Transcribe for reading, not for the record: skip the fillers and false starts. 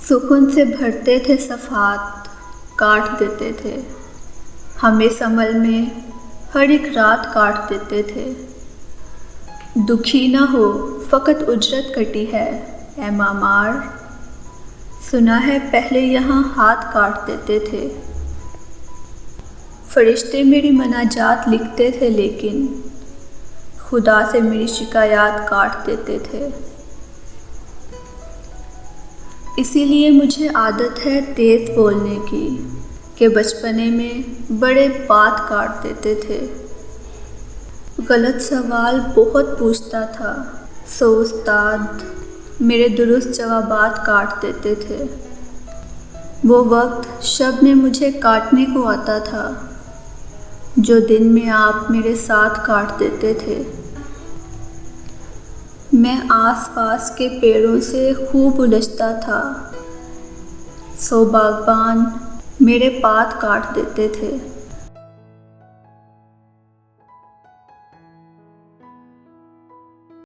सुकून से भरते थे सफ़ात, काट देते थे। हमें समल में हर एक रात काट देते थे। दुखी न हो, फ़कत उजरत कटी है ए मामार। सुना है पहले यहाँ हाथ काट देते थे। फरिश्ते मेरी मनाजात लिखते थे, लेकिन खुदा से मेरी शिकायत काट देते थे। इसीलिए मुझे आदत है तेज़ बोलने की, कि बचपने में बड़े बात काट देते थे। गलत सवाल बहुत पूछता था, सो उस्ताद मेरे दुरुस्त जवाबात काट देते थे। वो वक्त शब में मुझे काटने को आता था, जो दिन में आप मेरे साथ काट देते थे। मैं आस-पास के पेड़ों से खूब उलझता था, सो बागबान मेरे पात काट देते थे।